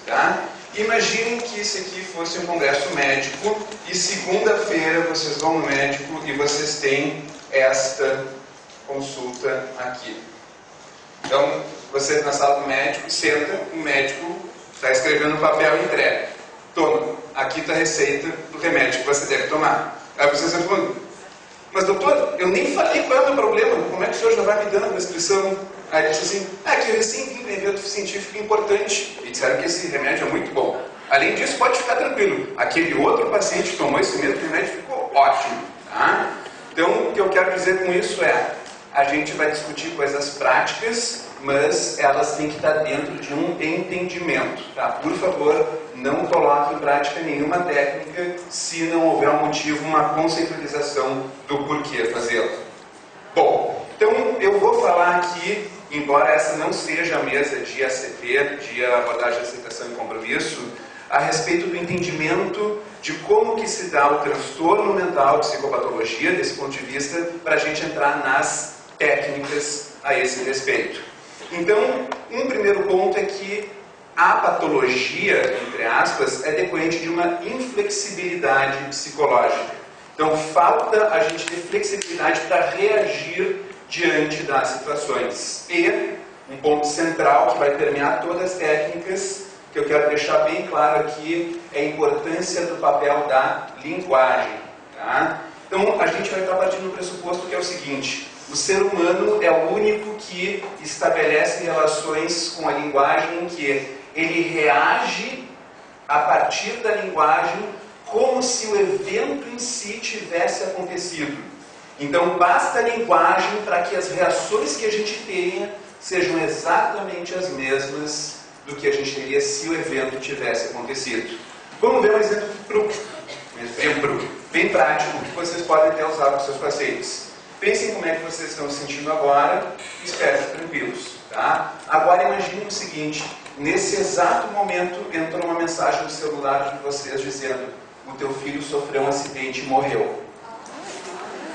Tá? Imaginem que esse aqui fosse um congresso médico e segunda-feira vocês vão no médico e vocês têm esta consulta aqui. Então, você na sala do médico, senta, o médico está escrevendo no papel e entrega. Toma, aqui está a receita do remédio que você deve tomar. Aí vocês respondem, mas doutor, eu nem falei qual é o meu problema, como é que o senhor já vai me dando a prescrição? Aí ele disse assim, que eu recém vim para um evento científico importante e disseram que esse remédio é muito bom. Além disso, pode ficar tranquilo, aquele outro paciente que tomou esse mesmo remédio ficou ótimo. Tá? Então, o que eu quero dizer com isso é, a gente vai discutir coisas práticas, mas elas têm que estar dentro de um entendimento. Tá? Por favor, não coloque em prática nenhuma técnica se não houver um motivo, uma conceitualização do porquê fazê-lo. Bom, então eu vou falar aqui, embora essa não seja a mesa de ACP, de abordagem, aceitação e compromisso, a respeito do entendimento de como que se dá o transtorno mental, psicopatologia, desse ponto de vista, para a gente entrar nas técnicas a esse respeito. Então, um primeiro ponto é que a patologia, entre aspas, é decorrente de uma inflexibilidade psicológica. Então, falta a gente ter flexibilidade para reagir diante das situações. E um ponto central que vai permear todas as técnicas, que eu quero deixar bem claro aqui, é a importância do papel da linguagem. Tá? Então, a gente vai estar partindo do pressuposto que é o seguinte, o ser humano é o único que estabelece relações com a linguagem em que ele reage a partir da linguagem como se o evento em si tivesse acontecido. Então, basta a linguagem para que as reações que a gente tenha sejam exatamente as mesmas do que a gente teria se o evento tivesse acontecido. Vamos ver um exemplo bem prático que vocês podem até usar com seus pacientes. Pensem como é que vocês estão se sentindo agora e esperem tranquilos. Tá? Agora imagine o seguinte, nesse exato momento entrou uma mensagem no celular de vocês dizendo: o teu filho sofreu um acidente e morreu.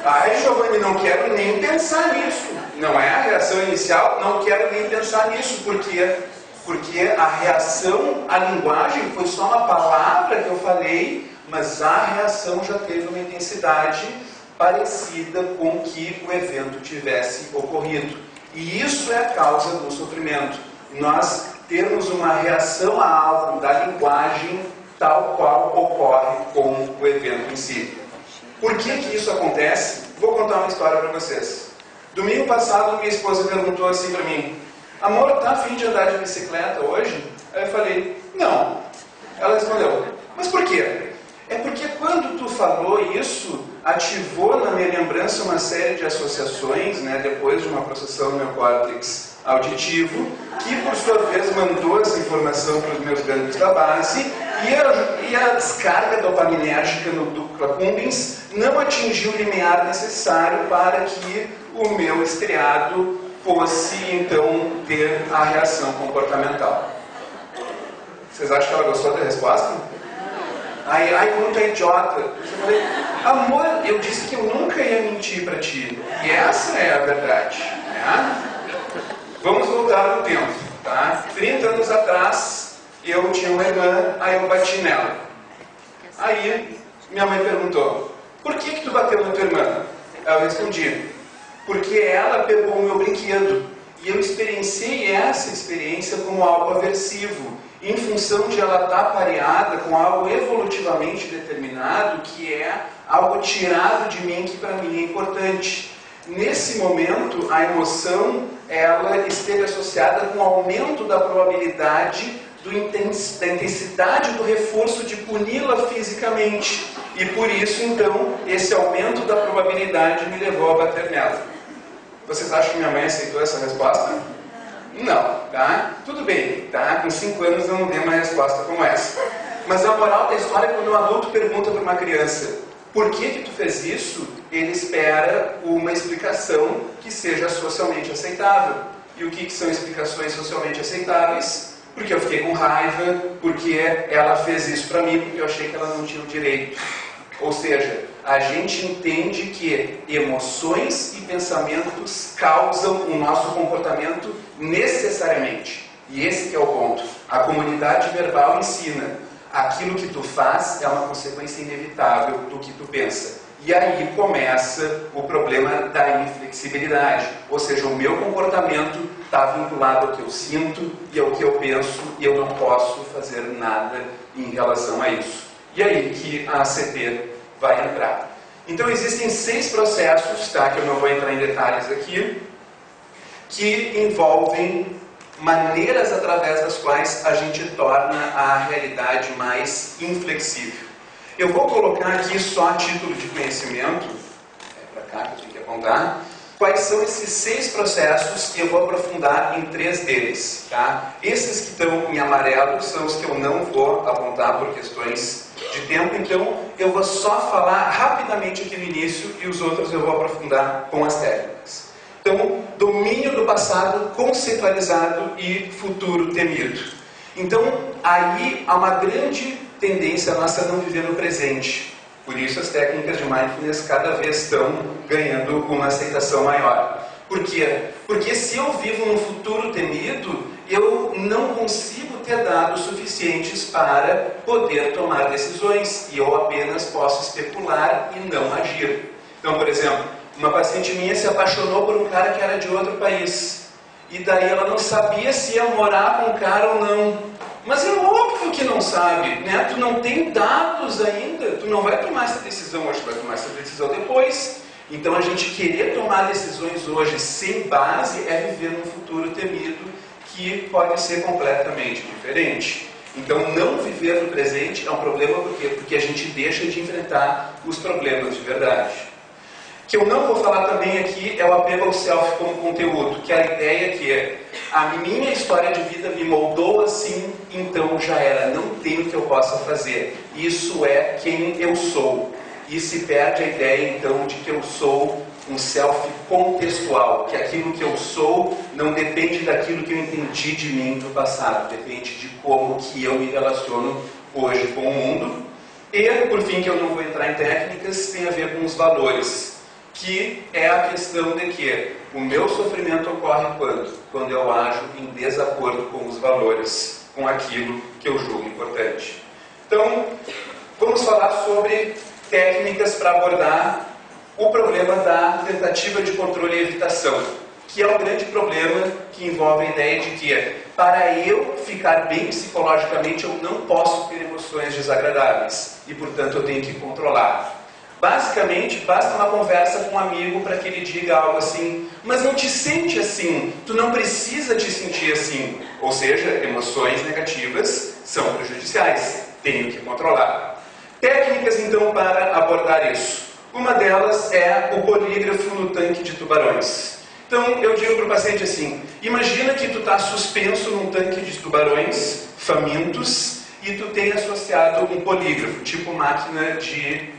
Ai, Giovanni, não quero nem pensar nisso. Não é a reação inicial? Não quero nem pensar nisso. Por quê? Porque a reação, a linguagem foi só uma palavra que eu falei, mas a reação já teve uma intensidade parecida com que o evento tivesse ocorrido. E isso é a causa do sofrimento. Nós termos uma reação a algo da linguagem tal qual ocorre com o evento em si. Por que isso acontece? Vou contar uma história para vocês. Domingo passado, minha esposa perguntou assim para mim: amor, tá a fim de andar de bicicleta hoje? Aí eu falei: não. Ela respondeu: mas por quê? É porque quando tu falou isso, ativou na minha lembrança uma série de associações, né, depois de uma processão no meu córtex auditivo, que por sua vez mandou essa informação para os meus gânglios da base, e a descarga dopaminérgica no ducto accumbens não atingiu o limiar necessário para que o meu estriado fosse então ter a reação comportamental. Vocês acham que ela gostou da resposta? Ai, muito idiota. Eu falei: amor, eu disse que eu nunca ia mentir para ti. E essa é a verdade. Né? Vamos voltar no tempo. Tá? 30 anos atrás, eu tinha uma irmã, aí eu bati nela. Aí, minha mãe perguntou: por que tu bateu na tua irmã? Eu respondi: porque ela pegou o meu brinquedo. E eu experienciei essa experiência como algo aversivo, em função de ela estar pareada com algo evolutivamente determinado, que é algo tirado de mim, que para mim é importante. Nesse momento, a emoção ela esteve associada com o aumento da probabilidade da intensidade do reforço de puni-la fisicamente. E por isso, então, esse aumento da probabilidade me levou a bater nela. Vocês acham que minha mãe aceitou essa resposta? Não, tá? Tudo bem, tá? Com 5 anos eu não dei uma resposta como essa. Mas a moral da história é quando um adulto pergunta para uma criança: por que tu fez isso? Ele espera uma explicação que seja socialmente aceitável. E o que são explicações socialmente aceitáveis? Porque eu fiquei com raiva, porque ela fez isso para mim, porque eu achei que ela não tinha o direito. Ou seja, a gente entende que emoções e pensamentos causam o nosso comportamento necessariamente. E esse que é o ponto. A comunidade verbal ensina. Aquilo que tu faz é uma consequência inevitável do que tu pensa. E aí começa o problema da inflexibilidade. Ou seja, o meu comportamento está vinculado ao que eu sinto e ao que eu penso, e eu não posso fazer nada em relação a isso. E aí que a ACT vai entrar. Então existem 6 processos, tá, que eu não vou entrar em detalhes aqui, que envolvem maneiras através das quais a gente torna a realidade mais inflexível. Eu vou colocar aqui só a título de conhecimento, para cá que eu tenho que apontar, quais são esses 6 processos, e eu vou aprofundar em 3 deles. Tá? Esses que estão em amarelo são os que eu não vou apontar por questões de tempo, então eu vou só falar rapidamente aqui no início e os outros eu vou aprofundar com as técnicas. Então, domínio do passado conceitualizado e futuro temido. Então, aí há uma grande tendência nossa a não viver no presente. Por isso as técnicas de mindfulness cada vez estão ganhando uma aceitação maior. Por quê? Porque se eu vivo num futuro temido, eu não consigo ter dados suficientes para poder tomar decisões. E eu apenas posso especular e não agir. Então, por exemplo, uma paciente minha se apaixonou por um cara que era de outro país. E daí ela não sabia se ia morar com o cara ou não. Mas é óbvio que não sabe, né? Tu não tem dados ainda, tu não vai tomar essa decisão hoje, tu vai tomar essa decisão depois. Então a gente querer tomar decisões hoje sem base é viver num futuro temido que pode ser completamente diferente. Então não viver no presente é um problema por quê? Porque a gente deixa de enfrentar os problemas de verdade. O que eu não vou falar também aqui é o apego ao self como conteúdo, que é a ideia que a minha história de vida me moldou assim, então já era, não tem o que eu possa fazer. Isso é quem eu sou. E se perde a ideia então de que eu sou um self contextual, que aquilo que eu sou não depende daquilo que eu entendi de mim no passado, depende de como que eu me relaciono hoje com o mundo. E, por fim, que eu não vou entrar em técnicas, tem a ver com os valores. Que é a questão de que o meu sofrimento ocorre quando? Quando eu ajo em desacordo com os valores, com aquilo que eu julgo importante. Então, vamos falar sobre técnicas para abordar o problema da tentativa de controle e evitação, que é um grande problema que envolve a ideia de que, para eu ficar bem psicologicamente, eu não posso ter emoções desagradáveis e, portanto, eu tenho que controlar. Basicamente, basta uma conversa com um amigo para que ele diga algo assim, mas não te sente assim, tu não precisa te sentir assim. Ou seja, emoções negativas são prejudiciais, tenho que controlar. Técnicas, então, para abordar isso. Uma delas é o polígrafo no tanque de tubarões. Então, eu digo para o paciente assim, imagina que tu está suspenso num tanque de tubarões famintos e tu tem associado um polígrafo, tipo máquina de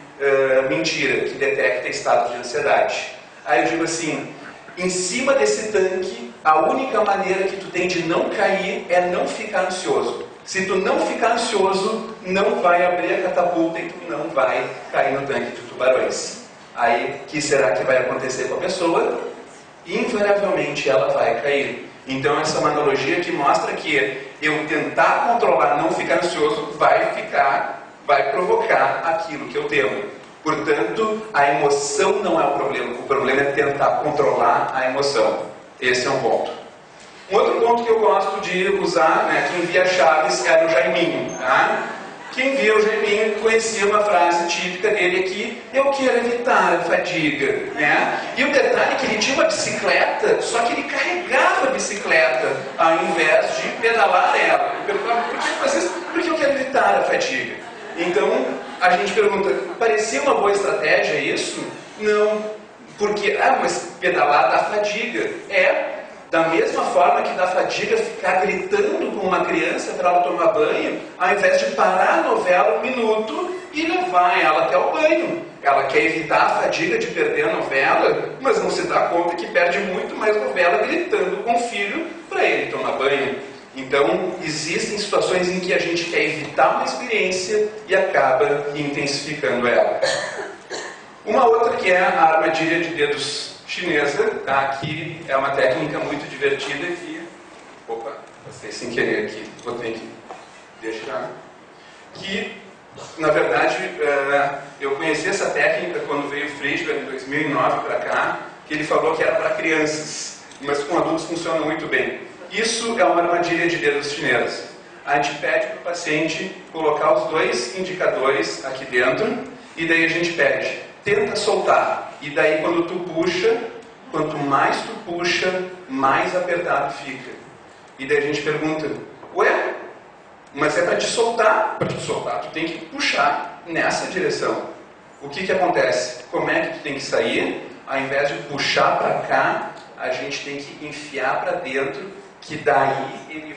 mentira, que detecta estado de ansiedade. Aí eu digo assim, em cima desse tanque, a única maneira que tu tem de não cair é não ficar ansioso. Se tu não ficar ansioso, não vai abrir a catapulta e tu não vai cair no tanque de tubarões. Aí, o que será que vai acontecer com a pessoa? Invariavelmente ela vai cair. Então essa é uma analogia que mostra que eu tentar controlar, não ficar ansioso, vai provocar aquilo que eu temo. Portanto, a emoção não é o problema é tentar controlar a emoção. Esse é um ponto. Um outro ponto que eu gosto de usar, né, quem via Chaves era o Jaiminho. Tá? Quem via o Jaiminho conhecia uma frase típica dele aqui, eu quero evitar a fadiga. Né? E o detalhe é que ele tinha uma bicicleta, só que ele carregava a bicicleta ao invés de pedalar ela. Eu perguntava, por que faz isso? Porque eu quero evitar a fadiga. Então, a gente pergunta, parecia uma boa estratégia isso? Não, porque, mas pedalar dá fadiga. Da mesma forma que dá fadiga ficar gritando com uma criança para ela tomar banho, ao invés de parar a novela um minuto e levar ela até o banho. Ela quer evitar a fadiga de perder a novela, mas não se dá conta que perde muito mais novela gritando com o filho para ele tomar banho. Então, existem situações em que a gente quer evitar uma experiência e acaba intensificando ela. Uma outra que é a armadilha de dedos chinesa, tá? Que é uma técnica muito divertida que... Opa, Passei sem querer aqui, vou ter que deixar. Que, na verdade, eu conheci essa técnica quando veio o Friedberg em 2009 para cá, que ele falou que era para crianças, mas com adultos funciona muito bem. Isso é uma armadilha de dedos chineses. A gente pede para o paciente colocar os dois indicadores aqui dentro, e daí a gente pede, tenta soltar. E daí quando tu puxa, quanto mais tu puxa, mais apertado fica. E daí a gente pergunta, ué, mas é para te soltar? Para te soltar tu tem que puxar nessa direção. O que acontece? Como é que tu tem que sair? Ao invés de puxar para cá, a gente tem que enfiar para dentro, que daí ele